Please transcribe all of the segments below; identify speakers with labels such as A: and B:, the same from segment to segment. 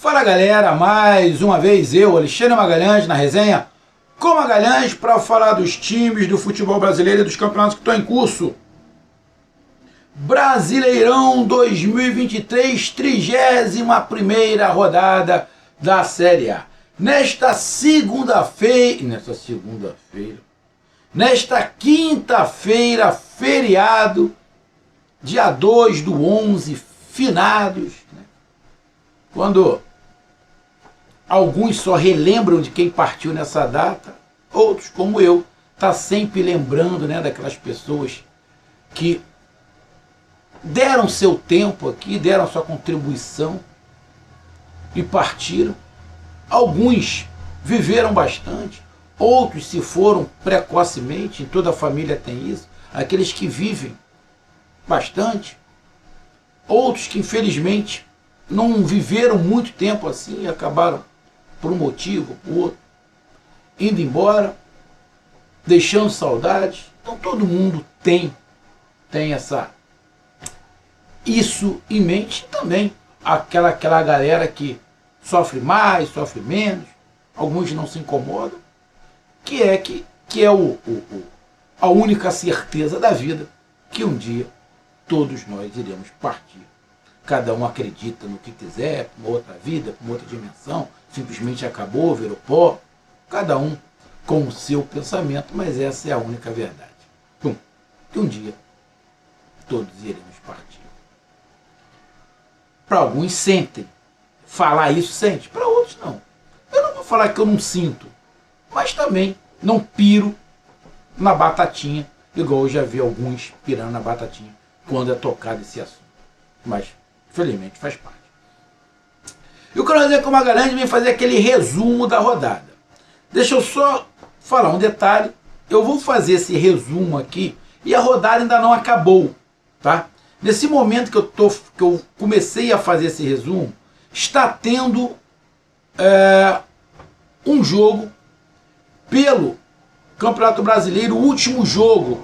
A: Fala galera, mais uma vez eu, Alexandre Magalhães, na resenha com Magalhães para falar dos times do futebol brasileiro e dos campeonatos que estão em curso. Brasileirão 2023, 31ª rodada da Série A. Nesta quinta-feira, feriado, dia 2/11, finados, né? Quando alguns só relembram de quem partiu nessa data, outros, como eu, tá sempre lembrando, né, daquelas pessoas que deram seu tempo aqui, deram sua contribuição e partiram. Alguns viveram bastante, outros se foram precocemente, toda a família tem isso, aqueles que vivem bastante, outros que infelizmente não viveram muito tempo assim e acabaram por um motivo, por outro, indo embora, deixando saudades. Então todo mundo tem isso em mente. Também aquela galera que sofre mais, sofre menos, alguns não se incomodam, que é a única certeza da vida, que um dia todos nós iremos partir. Cada um acredita no que quiser, para uma outra vida, para uma outra dimensão, simplesmente acabou, virou pó, cada um com o seu pensamento, mas essa é a única verdade. Bom, que um dia todos iremos partir. Para alguns sentem, falar isso sente, para outros não. Eu não vou falar que eu não sinto, mas também não piro na batatinha, igual eu já vi alguns pirando na batatinha quando é tocado esse assunto. Mas, felizmente, faz parte. E o Canal Resenha com Magalhães vem fazer aquele resumo da rodada. Deixa eu só falar um detalhe. Eu vou fazer esse resumo aqui e a rodada ainda não acabou, tá? Nesse momento que eu comecei a fazer esse resumo, está tendo um jogo pelo Campeonato Brasileiro, o último jogo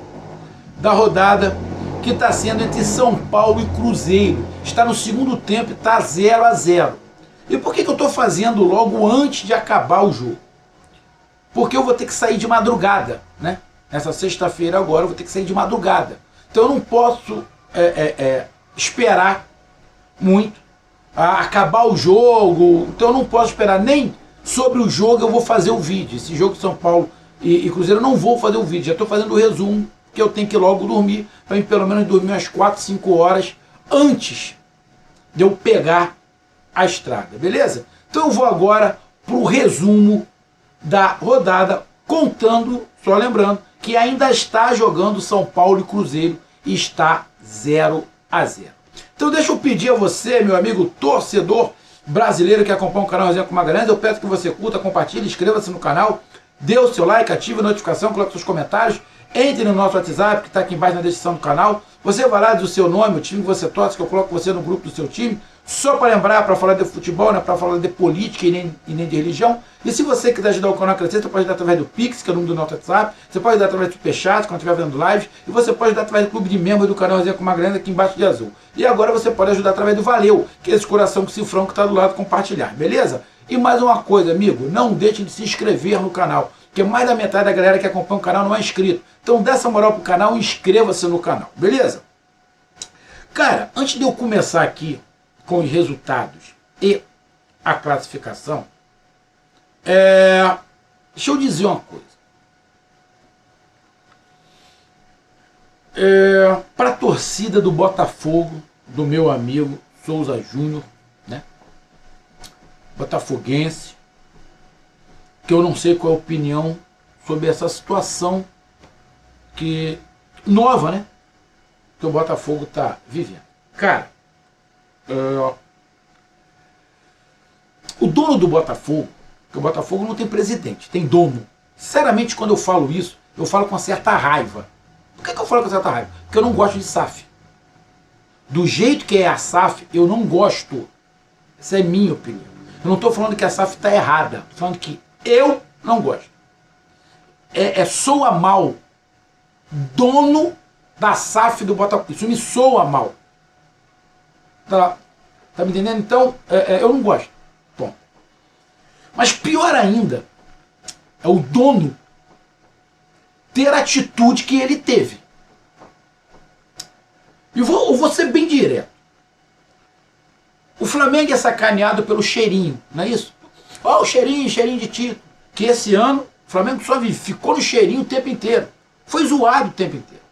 A: da rodada, que está sendo entre São Paulo e Cruzeiro. Está no segundo tempo e está 0-0. E por que eu estou fazendo logo antes de acabar o jogo? Porque eu vou ter que sair de madrugada, né? Nessa sexta-feira agora eu vou ter que sair de madrugada. Então eu não posso esperar muito a acabar o jogo. Então eu não posso esperar nem sobre o jogo. Eu vou fazer o vídeo. Esse jogo de São Paulo e Cruzeiro eu não vou fazer o vídeo. Já estou fazendo o resumo, que eu tenho que logo dormir, para mim pelo menos dormir umas 4, 5 horas antes de eu pegar a estrada, beleza? Então eu vou agora para o resumo da rodada, contando, só lembrando, que ainda está jogando São Paulo e Cruzeiro e está 0-0. Então deixa eu pedir a você, meu amigo torcedor brasileiro que acompanha o canal Resenha com Magalhães, eu peço que você curta, compartilhe, inscreva-se no canal, dê o seu like, ative a notificação, coloque seus comentários, entre no nosso WhatsApp, que está aqui embaixo na descrição do canal. Você vai lá, diz o seu nome, o time que você torce, que eu coloco você no grupo do seu time. Só para lembrar, para falar de futebol, não é para falar de política e nem de religião. E se você quiser ajudar o canal a crescer, você pode ajudar através do Pix, que é o número do nosso WhatsApp. Você pode ajudar através do Superchat, quando estiver vendo live. E você pode ajudar através do clube de membros do canal Resenha com Magalhães, aqui embaixo de azul. E agora você pode ajudar através do Valeu, que é esse coração com cifrão que está do lado, compartilhar, beleza? E mais uma coisa, amigo, não deixe de se inscrever no canal, porque mais da metade da galera que acompanha o canal não é inscrito. Então dê essa moral pro canal e inscreva-se no canal, beleza? Cara, antes de eu começar aqui com os resultados e a classificação, deixa eu dizer uma coisa. Para a torcida do Botafogo, do meu amigo Souza Júnior, né? Botafoguense, que eu não sei qual é a opinião sobre essa situação nova, né? Que o Botafogo está vivendo. Cara, o dono do Botafogo, que o Botafogo não tem presidente, tem dono. Sinceramente, quando eu falo isso, eu falo com uma certa raiva. Por que eu falo com certa raiva? Porque eu não gosto de SAF. Do jeito que é a SAF, eu não gosto. Essa é minha opinião. Eu não estou falando que a SAF está errada. Estou falando que eu não gosto. Soa mal. Dono da SAF do Botafogo. Isso me soa mal. Tá me entendendo? Então, eu não gosto. Mas pior ainda é o dono ter a atitude que ele teve. E eu vou ser bem direto. O Flamengo é sacaneado pelo cheirinho, não é isso? Ó, o cheirinho de título. Que esse ano o Flamengo só ficou no cheirinho o tempo inteiro. Foi zoado o tempo inteiro.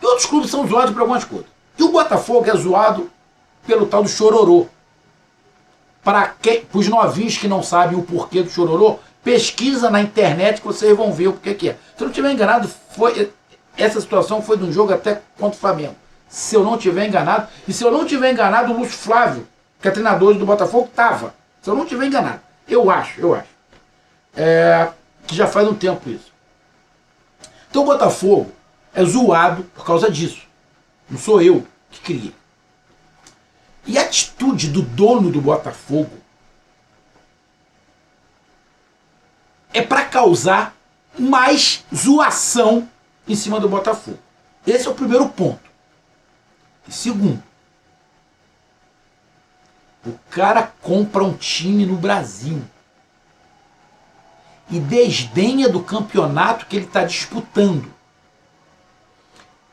A: E outros clubes são zoados por algumas coisas. E o Botafogo é zoado pelo tal do chororô. Para os novinhos que não sabem o porquê do chororô, pesquisa na internet que vocês vão ver o porquê que é. Se eu não estiver enganado, essa situação foi de um jogo até contra o Flamengo. Se eu não estiver enganado. E se eu não estiver enganado, o Lúcio Flávio, que é treinador do Botafogo, estava. Se eu não estiver enganado. Eu acho. Que já faz um tempo isso. Então o Botafogo é zoado por causa disso. Não sou eu que criei. E a atitude do dono do Botafogo é para causar mais zoação em cima do Botafogo. Esse é o primeiro ponto. E segundo, o cara compra um time no Brasil e desdenha do campeonato que ele está disputando.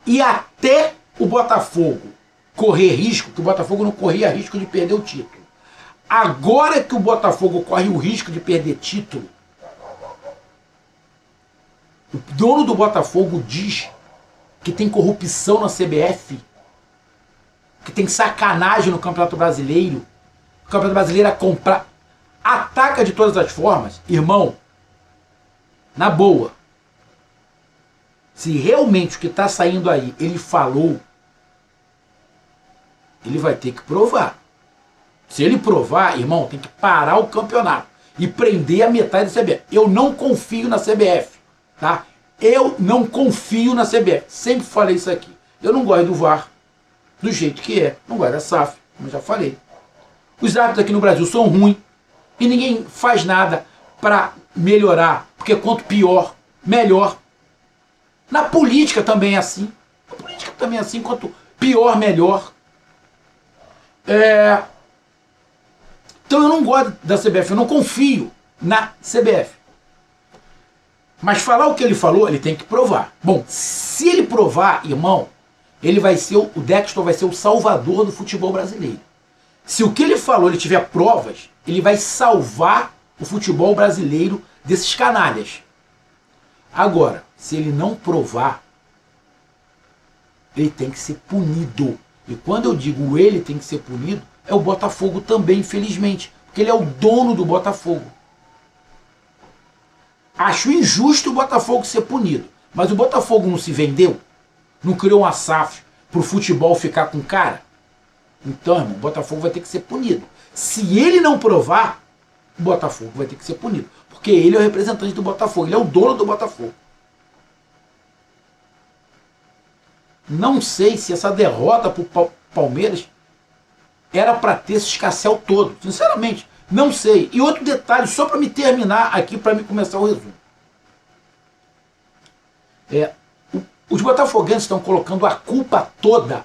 A: E até o Botafogo correr risco, que o Botafogo não corria risco de perder o título. Agora que o Botafogo corre o risco de perder título, o dono do Botafogo diz que tem corrupção na CBF, que tem sacanagem no Campeonato Brasileiro, o Campeonato Brasileiro ataca de todas as formas. Irmão, na boa, se realmente o que está saindo aí ele falou, ele vai ter que provar. Se ele provar, irmão, tem que parar o campeonato e prender a metade da CBF. Eu não confio na CBF, tá? Eu não confio na CBF. Sempre falei isso aqui. Eu não gosto do VAR do jeito que é. Não gosto da SAF, como eu já falei. Os árbitros aqui no Brasil são ruins e ninguém faz nada para melhorar, porque quanto pior, melhor. Na política também é assim. Na política também é assim, quanto pior, melhor. Então eu não gosto da CBF, eu não confio na CBF. Mas falar o que ele falou, ele tem que provar. Bom, se ele provar, irmão, ele vai ser o Dextor vai ser o salvador do futebol brasileiro. Se o que ele falou, ele tiver provas, ele vai salvar o futebol brasileiro desses canalhas. Agora, se ele não provar, ele tem que ser punido. E quando eu digo ele tem que ser punido, é o Botafogo também, infelizmente. Porque ele é o dono do Botafogo. Acho injusto o Botafogo ser punido. Mas o Botafogo não se vendeu? Não criou uma SAF para o futebol ficar com cara? Então, irmão, o Botafogo vai ter que ser punido. Se ele não provar, o Botafogo vai ter que ser punido. Porque ele é o representante do Botafogo. Ele é o dono do Botafogo. Não sei se essa derrota para o Palmeiras era para ter esse escassel todo. Sinceramente, não sei. E outro detalhe, só para me terminar aqui, para me começar o resumo. Os botafoguenses estão colocando a culpa toda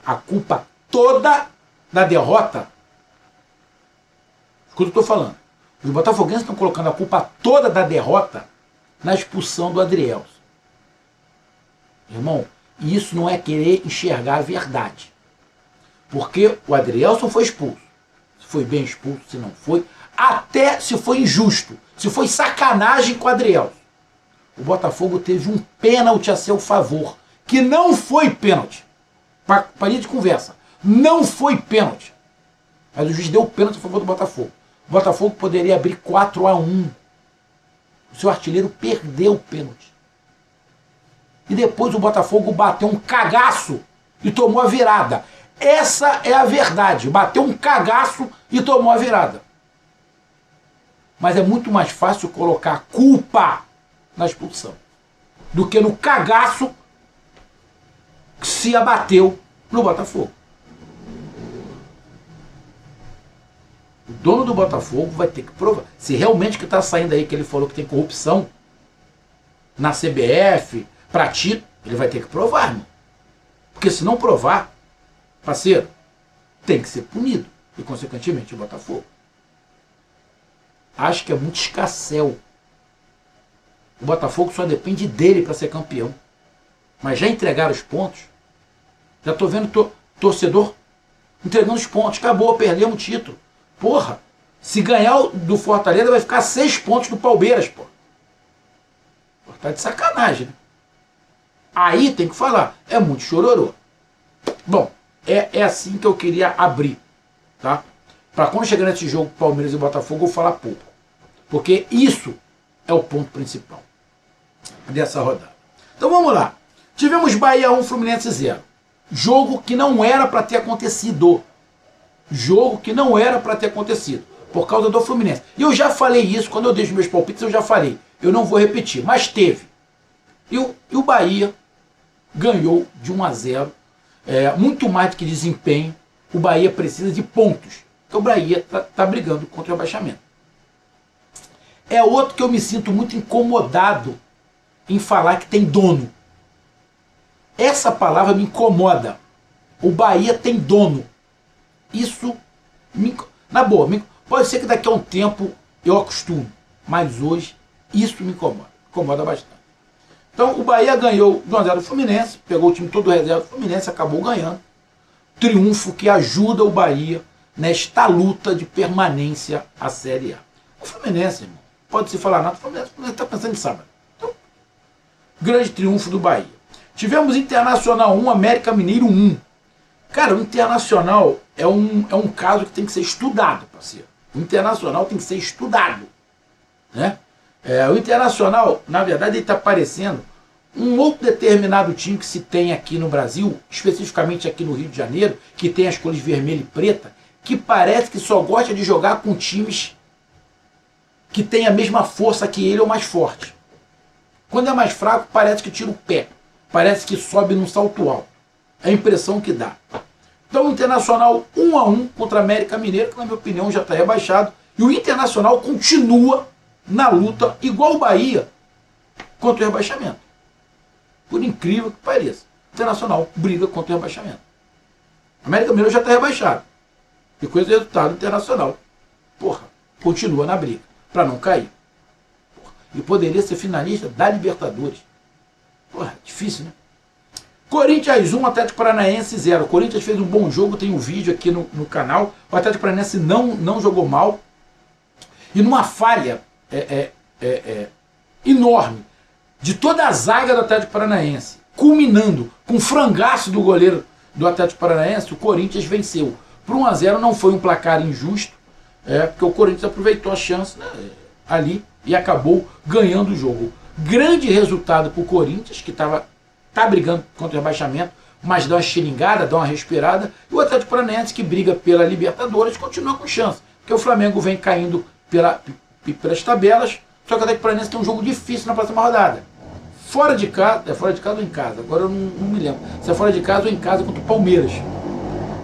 A: da derrota. Escuta o que eu estou falando. Os botafoguenses estão colocando a culpa toda da derrota na expulsão do Adrielson. Irmão, isso não é querer enxergar a verdade. Porque o Adrielson foi expulso. Se foi bem expulso, se não foi. Até se foi injusto. Se foi sacanagem com o Adrielson. O Botafogo teve um pênalti a seu favor. Que não foi pênalti. Parei de conversa. Não foi pênalti. Mas o juiz deu pênalti a favor do Botafogo. O Botafogo poderia abrir 4-1. O seu artilheiro perdeu o pênalti. E depois o Botafogo bateu um cagaço e tomou a virada. Essa é a verdade. Bateu um cagaço e tomou a virada. Mas é muito mais fácil colocar a culpa na expulsão do que no cagaço que se abateu no Botafogo. O dono do Botafogo vai ter que provar. Se realmente que está saindo aí que ele falou que tem corrupção na CBF, para título, ele vai ter que provar, irmão. Porque se não provar, parceiro, tem que ser punido. E, consequentemente, o Botafogo. acho que é muito escassel. O Botafogo só depende dele para ser campeão. Mas já entregaram os pontos. Já estou vendo torcedor entregando os pontos. Acabou, perdemos o título. Porra, se ganhar do Fortaleza vai ficar 6 pontos do Palmeiras, pô. Tá de sacanagem, né? Aí tem que falar, é muito chororô. Bom, é assim que eu queria abrir, tá? Para quando chegar nesse jogo Palmeiras e Botafogo eu falar pouco. Porque isso é o ponto principal dessa rodada. Então vamos lá. Tivemos Bahia 1, Fluminense 0. Jogo que não era para ter acontecido. Jogo que não era para ter acontecido. Por causa do Fluminense. E eu já falei isso, quando eu deixo meus palpites, eu já falei. Eu não vou repetir, mas teve. E o Bahia ganhou de 1-0. Muito mais do que desempenho. O Bahia precisa de pontos. Porque o Bahia tá brigando contra o rebaixamento. É outro que eu me sinto muito incomodado em falar que tem dono. Essa palavra me incomoda. O Bahia tem dono. Isso, na boa, pode ser que daqui a um tempo eu acostume. Mas hoje, isso me incomoda. Incomoda bastante. Então, o Bahia ganhou de 1-0 do Fluminense. Pegou o time todo reserva do Fluminense, acabou ganhando. Triunfo que ajuda o Bahia nesta luta de permanência à Série A. O Fluminense, irmão, pode-se falar nada, o Fluminense está pensando em sábado. Então, grande triunfo do Bahia. Tivemos Internacional 1, América Mineiro 1. Cara, o Internacional é um caso que tem que ser estudado, parceiro. O Internacional tem que ser estudado. Né? O Internacional, na verdade, ele está parecendo um outro determinado time que se tem aqui no Brasil, especificamente aqui no Rio de Janeiro, que tem as cores vermelha e preta, que parece que só gosta de jogar com times que têm a mesma força que ele ou mais forte. Quando é mais fraco, parece que tira o pé. Parece que sobe num salto alto. É a impressão que dá. Então o Internacional 1-1 contra a América Mineiro, que na minha opinião já está rebaixado. E o Internacional continua na luta, igual o Bahia, contra o rebaixamento. Por incrível que pareça. O Internacional briga contra o rebaixamento. A América Mineiro já está rebaixado. E com esse resultado, o Internacional, porra, continua na briga, para não cair. Porra, e poderia ser finalista da Libertadores. Porra, difícil, né? Corinthians 1, Atlético Paranaense 0. O Corinthians fez um bom jogo, tem um vídeo aqui no canal. O Atlético Paranaense não jogou mal. E numa falha enorme de toda a zaga do Atlético Paranaense, culminando com um frangaço do goleiro do Atlético Paranaense, o Corinthians venceu. Por 1-0 não foi um placar injusto, porque o Corinthians aproveitou a chance, né, ali e acabou ganhando o jogo. Grande resultado para o Corinthians, que tá brigando contra o rebaixamento, mas dá uma xeringada, dá uma respirada. E o Atlético Paranaense, que briga pela Libertadores, continua com chance. Porque o Flamengo vem caindo pelas tabelas, só que o Atlético Paranaense tem um jogo difícil na próxima rodada. Fora de casa, é fora de casa ou em casa? Agora eu não me lembro. Se é fora de casa ou em casa contra o Palmeiras.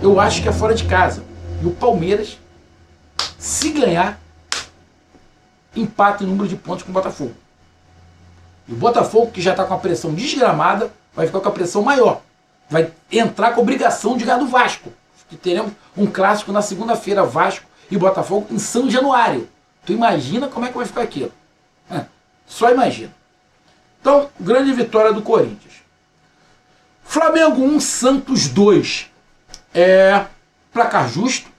A: Eu acho que é fora de casa. E o Palmeiras, se ganhar, empata em número de pontos com o Botafogo. E o Botafogo, que já está com a pressão desgramada, vai ficar com a pressão maior. Vai entrar com a obrigação de ganhar do Vasco. Que teremos um clássico na segunda-feira, Vasco e Botafogo, em São Januário. Tu imagina como é que vai ficar aquilo. Só imagina. Então, grande vitória do Corinthians. Flamengo 1, Santos 2. Placar justo.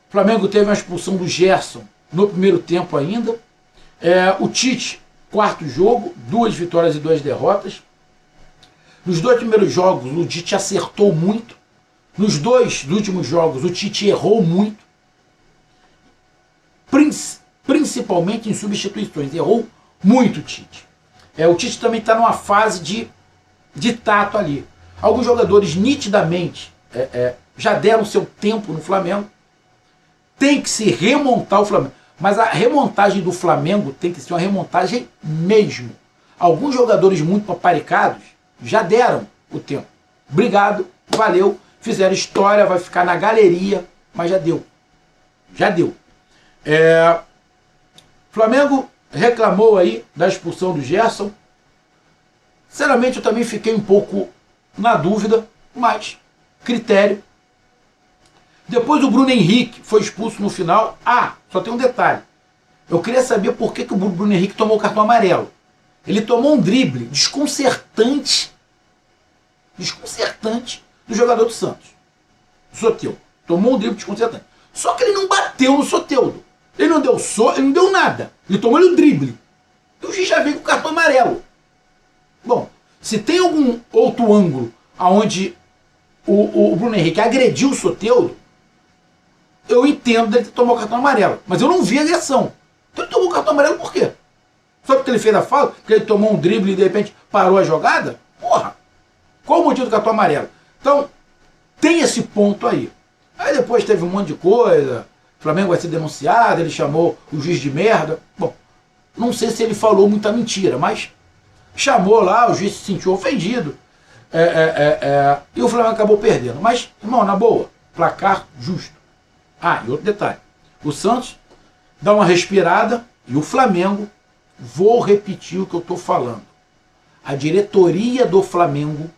A: O Flamengo teve uma expulsão do Gerson no primeiro tempo ainda. O Tite, quarto jogo, 2 vitórias e 2 derrotas. Nos 2 primeiros jogos, o Tite acertou muito. Nos 2 últimos jogos, o Tite errou muito. Principalmente em substituições. Errou muito o Tite. O Tite também está numa fase de tato ali. Alguns jogadores nitidamente já deram seu tempo no Flamengo. Tem que se remontar o Flamengo. Mas a remontagem do Flamengo tem que ser uma remontagem mesmo. Alguns jogadores muito paparicados já deram o tempo. Obrigado, valeu, fizeram história, vai ficar na galeria, mas já deu. Já deu. Flamengo reclamou aí da expulsão do Gerson. Sinceramente, eu também fiquei um pouco na dúvida, mas critério. Depois o Bruno Henrique foi expulso no final. Só tem um detalhe. Eu queria saber por que o Bruno Henrique tomou o cartão amarelo. Ele tomou um drible desconcertante do jogador do Santos. Soteldo. Tomou um drible desconcertante. Só que ele não bateu no Soteldo. Ele não deu ele não deu nada. Ele tomou o drible. E o juiz já veio com o cartão amarelo. Bom, se tem algum outro ângulo onde o Bruno Henrique agrediu o Soteldo, eu entendo dele tomar o cartão amarelo. Mas eu não vi a agressão. Então ele tomou o cartão amarelo por quê? Só porque ele fez a falta? Porque ele tomou um drible e de repente parou a jogada? Porra! Qual o motivo do cartão amarelo? Então, tem esse ponto aí. Aí depois teve um monte de coisa. O Flamengo vai ser denunciado, ele chamou o juiz de merda. Bom, não sei se ele falou muita mentira, mas chamou lá, o juiz se sentiu ofendido. E o Flamengo acabou perdendo. Mas, irmão, na boa, placar justo. Ah, e outro detalhe. O Santos dá uma respirada e o Flamengo, vou repetir o que eu estou falando. A diretoria do Flamengo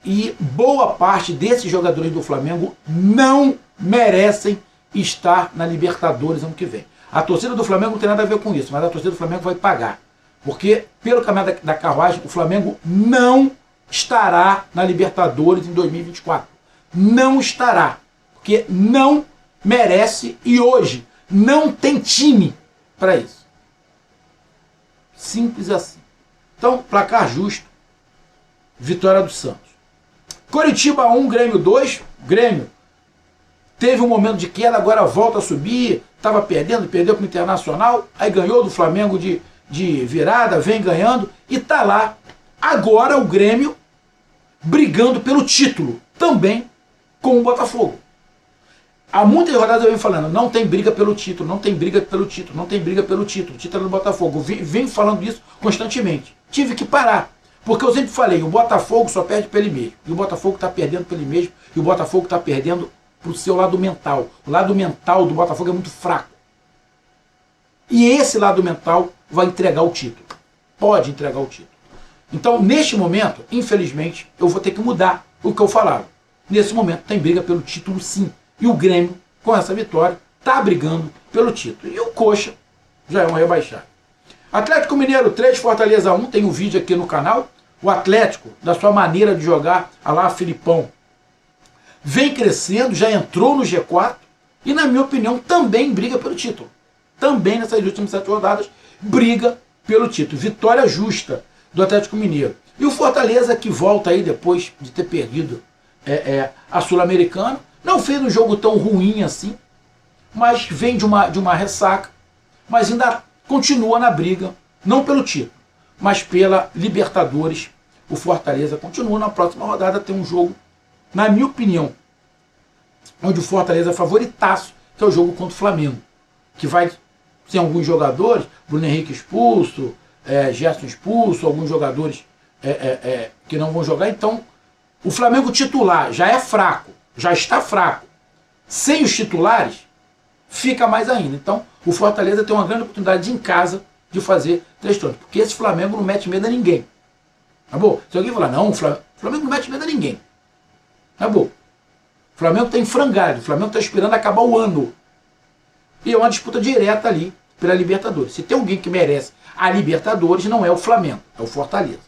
A: e boa parte desses jogadores do Flamengo não merecem estar na Libertadores ano que vem. A torcida do Flamengo não tem nada a ver com isso, mas a torcida do Flamengo vai pagar. Porque, pelo caminho da carruagem, o Flamengo não estará na Libertadores em 2024. Não estará. Porque não merece e hoje não tem time para isso. Simples assim. Então, placar justo. Vitória do Santos. Coritiba 1, Grêmio 2. Grêmio teve um momento de queda, agora volta a subir. Estava perdeu para o Internacional. Aí ganhou do Flamengo de virada, vem ganhando. E está lá. Agora o Grêmio brigando pelo título. Também com o Botafogo. Há muitas rodadas eu venho falando, não tem briga pelo título, não tem briga pelo título, não tem briga pelo título. O título é do Botafogo. Venho falando isso constantemente. Tive que parar. Porque eu sempre falei, o Botafogo só perde para ele mesmo. E o Botafogo está perdendo para ele mesmo. E o Botafogo está perdendo para o seu lado mental. O lado mental do Botafogo é muito fraco. E esse lado mental vai entregar o título. Pode entregar o título. Então, neste momento, infelizmente, eu vou ter que mudar o que eu falava. Nesse momento, tem briga pelo título, sim. E o Grêmio, com essa vitória, está brigando pelo título. E o Coxa já é um rebaixado. Atlético Mineiro 3, Fortaleza 1, tem um vídeo aqui no canal. O Atlético, da sua maneira de jogar, a lá Filipão, vem crescendo, já entrou no G4 e, na minha opinião, também briga pelo título. Também nessas últimas 7 rodadas, briga pelo título. Vitória justa do Atlético Mineiro. E o Fortaleza, que volta aí depois de ter perdido a Sul-Americana, não fez um jogo tão ruim assim, mas vem de uma ressaca, mas ainda continua na briga, não pelo título, mas pela Libertadores. O Fortaleza continua. Na próxima rodada tem um jogo, na minha opinião, onde o Fortaleza é favoritaço, que é o jogo contra o Flamengo, que vai ter alguns jogadores, Bruno Henrique expulso, Gerson expulso, alguns jogadores que não vão jogar. Então, o Flamengo titular já é fraco, já está fraco. Sem os titulares, fica mais ainda. Então, o Fortaleza tem uma grande oportunidade em casa de fazer 3 pontos. Porque esse Flamengo não mete medo a ninguém. Tá bom? Se alguém falar, não, o Flamengo não mete medo a ninguém. Tá bom? O Flamengo está em frangalho. O Flamengo está esperando acabar o ano. E é uma disputa direta ali pela Libertadores. Se tem alguém que merece a Libertadores, não é o Flamengo, é o Fortaleza.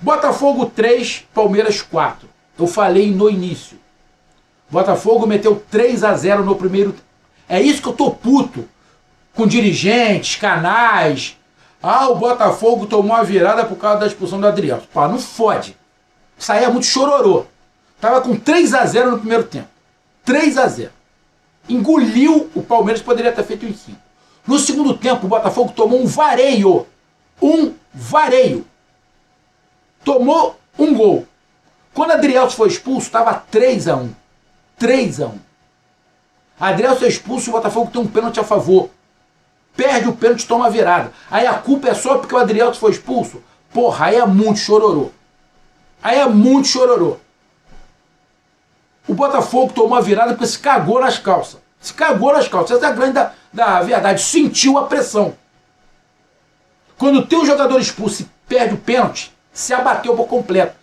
A: Botafogo 3, Palmeiras 4. Eu falei no início. Botafogo meteu 3-0 no primeiro. É isso que eu tô puto com dirigentes, canais. O Botafogo tomou uma virada por causa da expulsão do Adriano. Pá, não fode. Isso aí é muito chororô. Tava com 3-0 no primeiro tempo. 3-0. Engoliu o Palmeiras, poderia ter feito em 5. No segundo tempo, o Botafogo tomou um vareio. Um vareio. Tomou um gol. Quando o Adrielson foi expulso, estava 3-1. 3-1. Adrielson é expulso, o Botafogo tem um pênalti a favor. Perde o pênalti, toma a virada. Aí a culpa é só porque o Adrielson foi expulso? Porra, aí é muito chororô. Aí é muito chororô. O Botafogo tomou a virada porque se cagou nas calças. Se cagou nas calças. Essa é a grande da verdade. Sentiu a pressão. Quando tem um jogador expulso e perde o pênalti, se abateu por completo.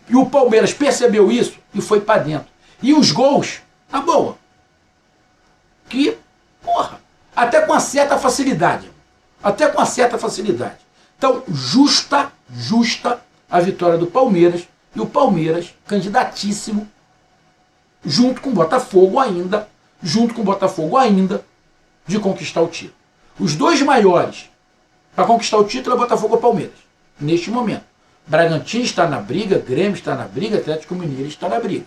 A: E o Palmeiras percebeu isso e foi para dentro. E os gols, na boa. Que Porra, até com uma certa facilidade. Até com uma certa facilidade. Então, justa a vitória do Palmeiras. E o Palmeiras, candidatíssimo, junto com o Botafogo ainda, de conquistar o título. Os dois maiores para conquistar o título é Botafogo e Palmeiras, neste momento. Bragantino está na briga, Grêmio está na briga, Atlético Mineiro está na briga.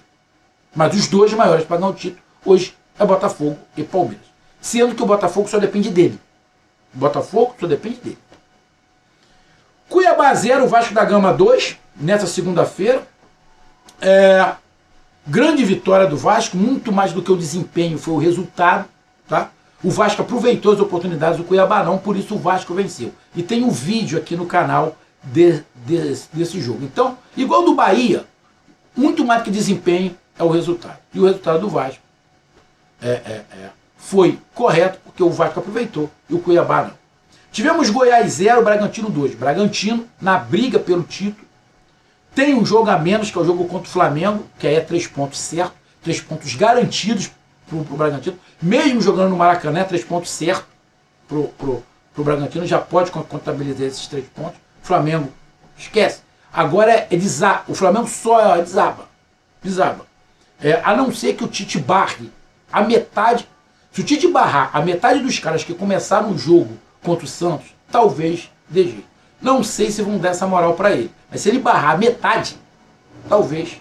A: Mas os dois maiores para ganhar o título hoje é Botafogo e Palmeiras. Sendo que o Botafogo só depende dele. O Botafogo só depende dele. Cuiabá 0, Vasco da Gama 2, nessa segunda-feira. Grande vitória do Vasco, muito mais do que o desempenho foi o resultado. Tá? O Vasco aproveitou as oportunidades do Cuiabá não, por isso o Vasco venceu. E tem um vídeo aqui no canal desse jogo. Então, igual do Bahia, muito mais que desempenho é o resultado. E o resultado do Vasco foi correto, porque o Vasco aproveitou e o Cuiabá não. Tivemos Goiás 0, Bragantino 2. Bragantino na briga pelo título. Tem um jogo a menos, que é o jogo contra o Flamengo, que aí é 3 pontos certo, 3 pontos garantidos para o Bragantino. Mesmo jogando no Maracanã, 3 pontos certo pro Bragantino, já pode contabilizar esses 3 pontos. Flamengo, esquece. Agora o Flamengo só desaba. A não ser que o Tite barre a metade. Se o Tite barrar a metade dos caras que começaram o jogo contra o Santos, talvez dê jeito. Não sei se vão dar essa moral para ele. Mas se ele barrar a metade, talvez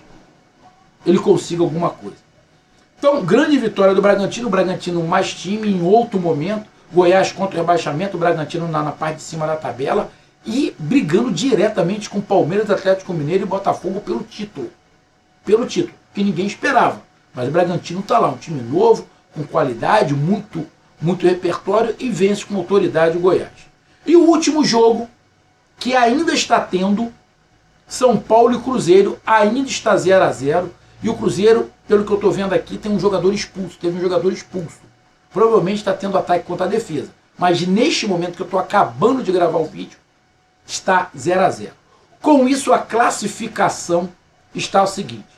A: ele consiga alguma coisa. Então, grande vitória do Bragantino. O Bragantino mais time em outro momento. Goiás contra o rebaixamento. O Bragantino na parte de cima da tabela. E brigando diretamente com Palmeiras, Atlético Mineiro e Botafogo pelo título. Que ninguém esperava. Mas o Bragantino está lá. Um time novo, com qualidade, muito repertório. E vence com autoridade o Goiás. E o último jogo, que ainda está tendo, São Paulo e Cruzeiro, ainda está 0-0. E o Cruzeiro, pelo que eu estou vendo aqui, tem um jogador expulso. Teve um jogador expulso. Provavelmente está tendo ataque contra a defesa. Mas neste momento que eu estou acabando de gravar o vídeo, está 0-0. Com isso, a classificação está o seguinte.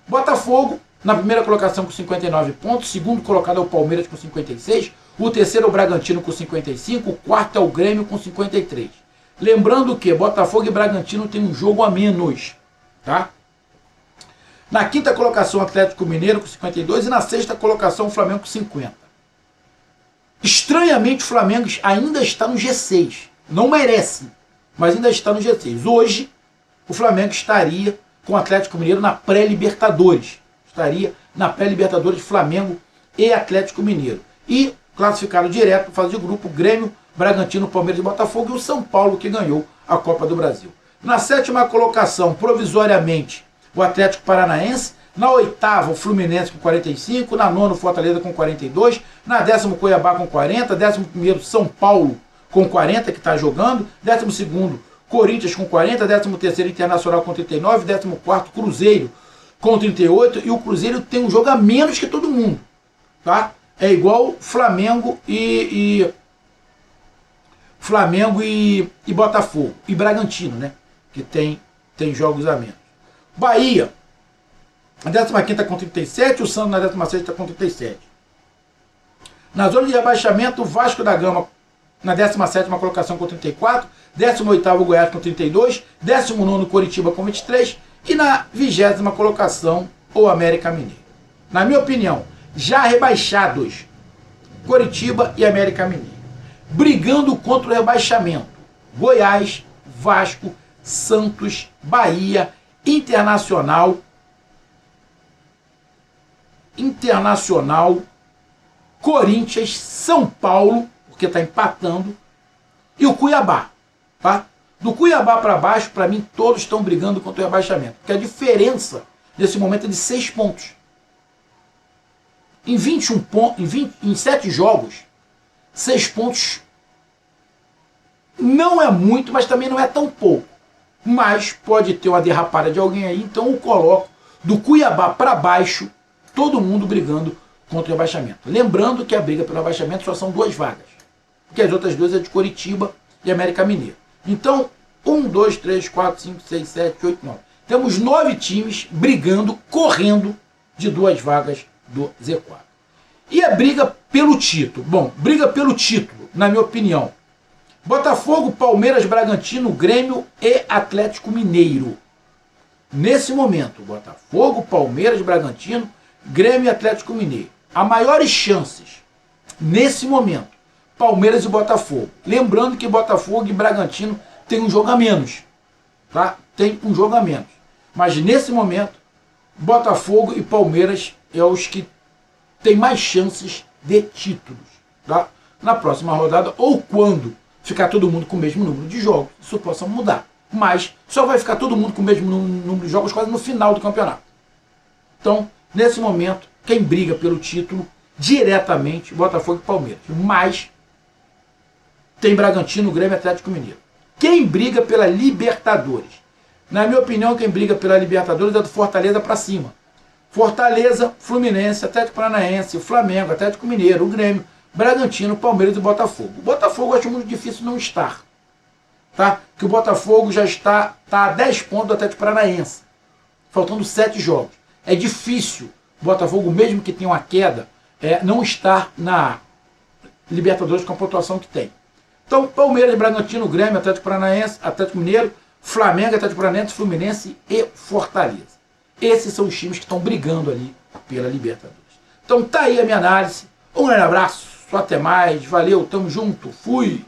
A: Botafogo, na primeira colocação com 59 pontos. Segundo colocado é o Palmeiras com 56. O terceiro é o Bragantino com 55. O quarto é o Grêmio com 53. Lembrando que Botafogo e Bragantino tem um jogo a menos. Tá? Na quinta colocação, o Atlético Mineiro com 52. E na sexta colocação, o Flamengo com 50. Estranhamente, o Flamengo ainda está no G6. Não merece, mas ainda está no G6. Hoje, o Flamengo estaria com o Atlético Mineiro na pré-Libertadores. Estaria na pré-Libertadores Flamengo e Atlético Mineiro. E classificaram direto para fase de grupo Grêmio, Bragantino, Palmeiras e Botafogo, e o São Paulo, que ganhou a Copa do Brasil. Na sétima colocação, provisoriamente, o Atlético Paranaense. Na oitava, o Fluminense com 45. Na nona, o Fortaleza com 42. Na décima, o Cuiabá com 40. Décimo primeiro, São Paulo com 40, que está jogando. Décimo segundo, Corinthians com 40. Décimo terceiro, Internacional com 39. Décimo quarto, Cruzeiro com 38. E o Cruzeiro tem um jogo a menos que todo mundo. Tá? É igual Flamengo e Botafogo. E Bragantino, né? Que tem jogos a menos. Bahia, a 15ª com 37, o Santos na 16ª com 37. Na zona de rebaixamento, o Vasco da Gama na 17ª colocação com 34, 18º o Goiás com 32, 19º o Coritiba com 23 e na 20ª colocação o América Mineiro. Na minha opinião, já rebaixados Coritiba e América Mineiro. Brigando contra o rebaixamento, Goiás, Vasco, Santos, Bahia, Internacional, Corinthians, São Paulo, porque está empatando, e o Cuiabá. Tá? Do Cuiabá para baixo, para mim, todos estão brigando contra o rebaixamento. Porque a diferença, nesse momento, é de 6 pontos. Em 7 jogos, 6 pontos não é muito, mas também não é tão pouco. Mas pode ter uma derrapada de alguém aí, então eu coloco do Cuiabá para baixo, todo mundo brigando contra o rebaixamento. Lembrando que a briga pelo rebaixamento só são 2 vagas, porque as outras 2 é de Coritiba e América Mineiro. Então, 1, 2, 3, 4, 5, 6, 7, 8, 9. Temos 9 times brigando, correndo de 2 vagas do Z4. E a briga pelo título. Bom, briga pelo título, na minha opinião. Botafogo, Palmeiras, Bragantino, Grêmio e Atlético Mineiro. Nesse momento, Botafogo, Palmeiras, Bragantino, Grêmio e Atlético Mineiro. Há maiores chances, nesse momento, Palmeiras e Botafogo. Lembrando que Botafogo e Bragantino têm um jogo a menos. Tá? Tem um jogo a menos. Mas nesse momento, Botafogo e Palmeiras é os que têm mais chances de títulos. Tá? Na próxima rodada, ou quando ficar todo mundo com o mesmo número de jogos, isso possa mudar. Mas só vai ficar todo mundo com o mesmo número de jogos quase no final do campeonato. Então, nesse momento, quem briga pelo título diretamente, Botafogo e Palmeiras. Mas tem Bragantino, Grêmio e Atlético Mineiro. Quem briga pela Libertadores? Na minha opinião, quem briga pela Libertadores é do Fortaleza para cima. Fortaleza, Fluminense, Atlético Paranaense, Flamengo, Atlético Mineiro, o Grêmio, Bragantino, Palmeiras e Botafogo. O Botafogo eu acho muito difícil não estar. Tá? Que o Botafogo já está a 10 pontos do Atlético Paranaense. Faltando 7 jogos. É difícil o Botafogo, mesmo que tenha uma queda, não estar na Libertadores com a pontuação que tem. Então, Palmeiras, Bragantino, Grêmio, Atlético Paranaense, Atlético Mineiro, Flamengo, Atlético Paranaense, Fluminense e Fortaleza. Esses são os times que estão brigando ali pela Libertadores. Então tá aí a minha análise. Um grande abraço, até mais, valeu, tamo junto, fui!